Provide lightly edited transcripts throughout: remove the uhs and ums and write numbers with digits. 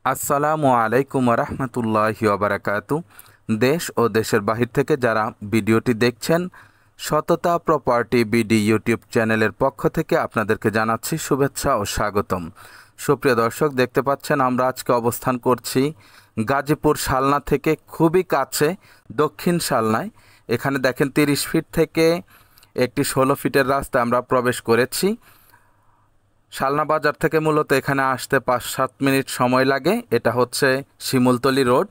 আসসালামু আলাইকুম রহমতুল্লাহি ওবারাকাতু। দেশ ও দেশের বাহির থেকে যারা ভিডিওটি দেখছেন, সততা প্রপার্টি বিডি ইউটিউব চ্যানেলের পক্ষ থেকে আপনাদেরকে জানাচ্ছি শুভেচ্ছা ও স্বাগতম। সুপ্রিয় দর্শক, দেখতে পাচ্ছেন আমরা আজকে অবস্থান করছি গাজীপুর শালনা থেকে খুবই কাছে, দক্ষিণ শালনায়। এখানে দেখেন 30 ফিট থেকে একটি 16 ফিটের রাস্তা আমরা প্রবেশ করেছি। শালনা বাজার থেকে মূলত এখানে আসতে 5-7 মিনিট সময় লাগে। এটা হচ্ছে শিমুলতলি রোড।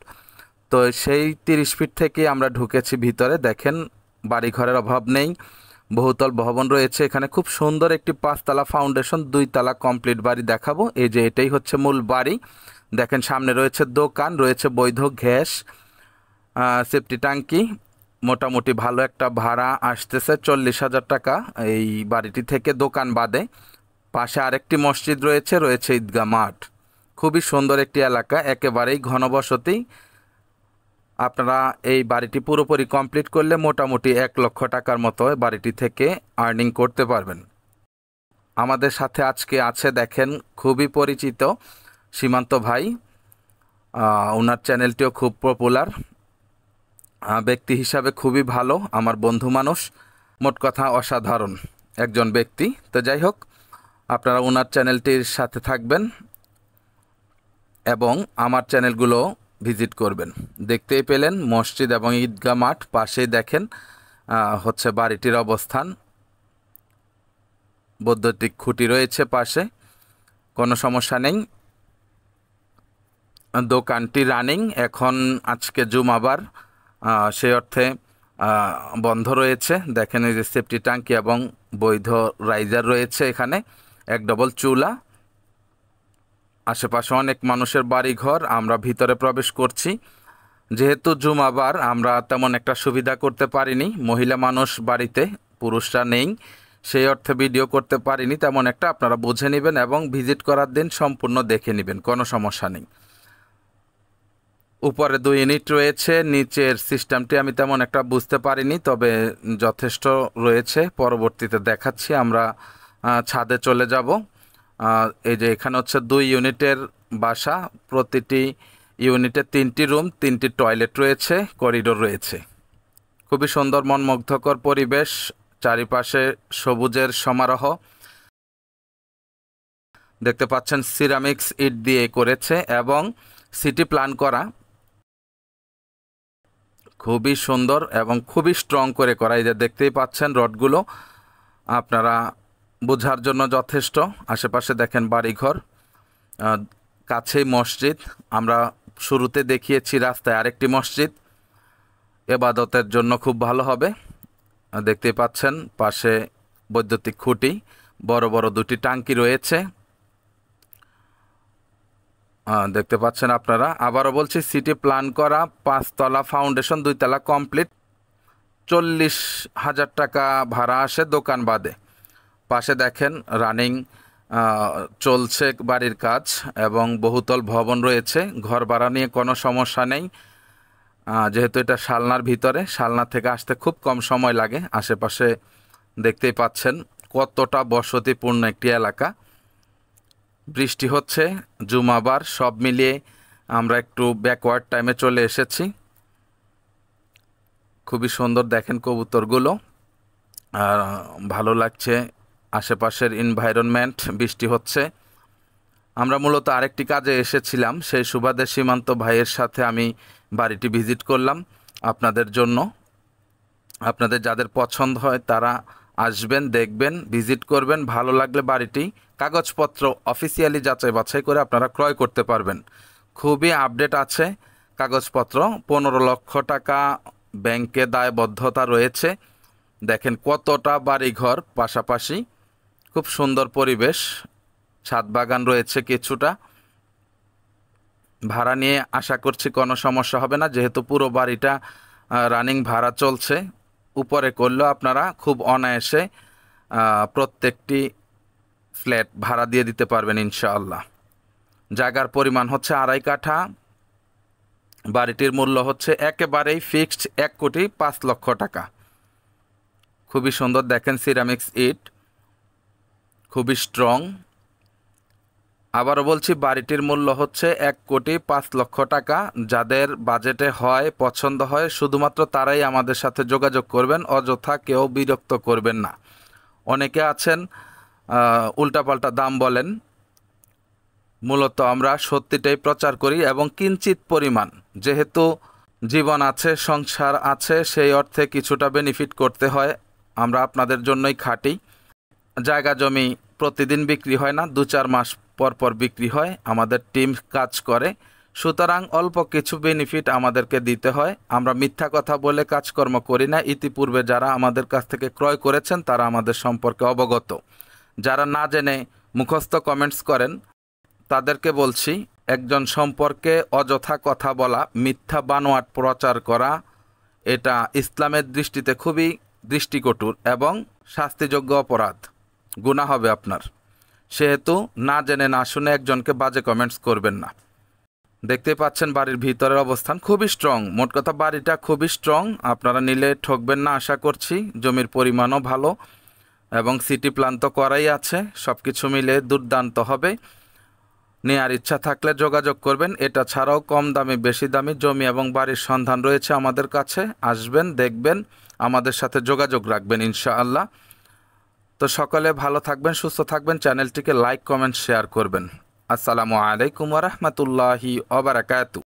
তো সেই 30 ফিট থেকে আমরা ঢুকেছি ভিতরে। দেখেন বাড়িঘরের অভাব নেই, বহুতল ভবন রয়েছে এখানে। খুব সুন্দর একটি 5 তলা ফাউন্ডেশন, 2 তলা কমপ্লিট বাড়ি দেখাবো। এই যে এটাই হচ্ছে মূল বাড়ি। দেখেন সামনে রয়েছে দোকান, রয়েছে বৈধ গ্যাস, সেফটি ট্যাঙ্কি। মোটামুটি ভালো একটা ভাড়া আসতেছে 40,000 টাকা এই বাড়িটি থেকে, দোকান বাদে। পাশে আরেকটি মসজিদ রয়েছে, রয়েছে ঈদগাহ মাঠ। খুবই সুন্দর একটি এলাকা, একেবারেই ঘনবসতি। আপনারা এই বাড়িটি পুরোপুরি কমপ্লিট করলে মোটামুটি 1 লক্ষ টাকার মতো বাড়িটি থেকে আর্নিং করতে পারবেন। আমাদের সাথে আজকে আছে দেখেন খুবই পরিচিত সীমান্ত ভাই। ওনার চ্যানেলটিও খুব পপুলার, ব্যক্তি হিসাবে খুবই ভালো, আমার বন্ধু মানুষ, মোট কথা অসাধারণ একজন ব্যক্তি। তো যাই হোক, আপনারা ওনার চ্যানেলটির সাথে থাকবেন এবং আমার চ্যানেলগুলো ভিজিট করবেন। দেখতেই পেলেন মসজিদ এবং ঈদগাহ মাঠ, পাশেই দেখেন হচ্ছে বাড়িটির অবস্থান। বৈদ্যুতিক খুঁটি রয়েছে পাশে, কোনো সমস্যা নেই। দোকানটি রানিং, এখন আজকে জুমাবার, সেই অর্থে বন্ধ রয়েছে। দেখেন এই যে সেফটি ট্যাঙ্কি এবং বৈধ রাইজার রয়েছে এখানে, 1 ডবল চুলা। আশেপাশে অনেক মানুষের বাড়িঘর। আমরা ভিতরে প্রবেশ করছি। যেহেতু জুমাবার আমরা তেমন একটা সুবিধা করতে পারিনি, মহিলা মানুষ বাড়িতে, পুরুষরা নেই, সেই অর্থে ভিডিও করতে পারিনি তেমন একটা। আপনারা বুঝে নেবেন এবং ভিজিট করার দিন সম্পূর্ণ দেখে নেবেন, কোনো সমস্যা নেই। উপরে 2 ইউনিট রয়েছে, নিচের সিস্টেমটি আমি তেমন একটা বুঝতে পারিনি, তবে যথেষ্ট রয়েছে। পরবর্তীতে দেখাচ্ছি। আমরা ছাদে চলে যাব। এই যে এখানে হচ্ছে 2 ইউনিটের বাসা, প্রতিটি ইউনিটে 3টি রুম, 3টি টয়লেট রয়েছে, করিডোর রয়েছে। খুবই সুন্দর মনমুগ্ধকর পরিবেশ, চারিপাশে সবুজের সমারোহ। দেখতে পাচ্ছেন সিরামিক্স ইট দিয়ে করেছে এবং সিটি প্ল্যান করা, খুবই সুন্দর এবং খুবই স্ট্রং করে করা। এই যে দেখতেই পাচ্ছেন রডগুলো, আপনারা বোঝার জন্য যথেষ্ট। আশেপাশে দেখেন বাড়িঘর, কাছেই মসজিদ। আমরা শুরুতে দেখিয়েছি রাস্তায় আরেকটি মসজিদ, এবাদতের জন্য খুব ভালো হবে। দেখতেই পাচ্ছেন পাশে বৈদ্যুতিক খুঁটি, বড় বড় 2টি ট্যাঙ্কি রয়েছে। দেখতে পাচ্ছেন আপনারা। আবারও বলছি, সিটি প্ল্যান করা, 5 তলা ফাউন্ডেশন, 2 তলা কমপ্লিট। 40,000 টাকা ভাড়া আসে দোকান বাদে। পাশে দেখেন রানিং চলছে বাড়ির কাজ এবং বহুতল ভবন রয়েছে। ঘর ভাড়া নিয়ে কোনো সমস্যা নেই, যেহেতু এটা শালনার ভিতরে। শালনা থেকে আসতে খুব কম সময় লাগে। আশেপাশে দেখতেই পাচ্ছেন কতটা বসতিপূর্ণ একটি এলাকা। বৃষ্টি হচ্ছে, জুমাবার, সব মিলিয়ে আমরা একটু ব্যাকওয়ার্ড টাইমে চলে এসেছি। খুবই সুন্দর দেখেন কবুতরগুলো, ভালো লাগছে আশেপাশের এনভায়রনমেন্ট। বৃষ্টি হচ্ছে। আমরা মূলত আরেকটি কাজে এসেছিলাম, সেই সুবাদে সীমান্ত ভাইয়ের সাথে আমি বাড়িটি ভিজিট করলাম আপনাদের জন্য। আপনাদের যাদের পছন্দ হয় তারা আসবেন, দেখবেন, ভিজিট করবেন। ভালো লাগলে বাড়িটি কাগজপত্র অফিসিয়ালি যাচাই বাছাই করে আপনারা ক্রয় করতে পারবেন। খুবই আপডেট আছে কাগজপত্র। 15 লক্ষ টাকা ব্যাংকে দায়বদ্ধতা রয়েছে। দেখেন কতটা বাড়িঘর পাশাপাশি, খুব সুন্দর পরিবেশ। ছাদ বাগান রয়েছে কিছুটা। ভাড়া নিয়ে আশা করছি কোনো সমস্যা হবে না, যেহেতু পুরো বাড়িটা রানিং ভাড়া চলছে। উপরে করলেও আপনারা খুব অনায়াসে প্রত্যেকটি ফ্ল্যাট ভাড়া দিয়ে দিতে পারবেন ইনশাআল্লাহ। জায়গার পরিমাণ হচ্ছে 2.5 কাঠা। বাড়িটির মূল্য হচ্ছে একেবারেই ফিক্সড 1,05,00,000 টাকা। খুবই সুন্দর দেখেন সিরামিক্স ইট, খুবই স্ট্রং। আবারও বলছি, বাড়িটির মূল্য হচ্ছে 1,05,00,000 টাকা। যাদের বাজেটে হয়, পছন্দ হয়, শুধুমাত্র তারাই আমাদের সাথে যোগাযোগ করবেন। অযথা কেউ বিরক্ত করবেন না। অনেকে আছেন উল্টাপাল্টা দাম বলেন। মূলত আমরা সত্যিটাই প্রচার করি এবং কিঞ্চিত পরিমাণ, যেহেতু জীবন আছে, সংসার আছে, সেই অর্থে কিছুটা বেনিফিট করতে হয়। আমরা আপনাদের জন্যই খাটি। জায়গা জমি প্রতিদিন বিক্রি হয় না, 2-4 মাস পর পর বিক্রি হয়। আমাদের টিম কাজ করে, সুতরাং অল্প কিছু বেনিফিট আমাদেরকে দিতে হয়। আমরা মিথ্যা কথা বলে কাজকর্ম করি না। ইতিপূর্বে যারা আমাদের কাছ থেকে ক্রয় করেছেন তারা আমাদের সম্পর্কে অবগত। যারা না জেনে মুখস্থ কমেন্টস করেন তাদেরকে বলছি, একজন সম্পর্কে অযথা কথা বলা, মিথ্যা বানোয়াট প্রচার করা, এটা ইসলামের দৃষ্টিতে খুবই দৃষ্টিকটুর এবং শাস্তিযোগ্য অপরাধ। গুনাহ হবে আপনার। সেহেতু না জেনে না শুনে একজনকে বাজে কমেন্টস করবেন না। দেখতে পাচ্ছেন বাড়ির ভিতরের অবস্থান খুবই স্ট্রং। মোট কথা বাড়িটা খুবই স্ট্রং। আপনারা নিলে ঠকবেন না আশা করছি। জমির পরিমাণও ভালো এবং সিটি প্ল্যান তো করাই আছে। সব কিছু মিলে দুর্দান্ত হবে। নেয়ার ইচ্ছা থাকলে যোগাযোগ করবেন। এটা ছাড়াও কম দামি বেশি দামি জমি এবং বাড়ির সন্ধান রয়েছে আমাদের কাছে। আসবেন, দেখবেন, আমাদের সাথে যোগাযোগ রাখবেন ইনশাআল্লাহ। তো সকলে ভালো থাকবেন, সুস্থ থাকবেন। চ্যানেলটিকে লাইক, কমেন্ট, শেয়ার করবেন। আসসালামু আলাইকুম ওয়া রাহমাতুল্লাহি ওয়া বারাকাতুহু।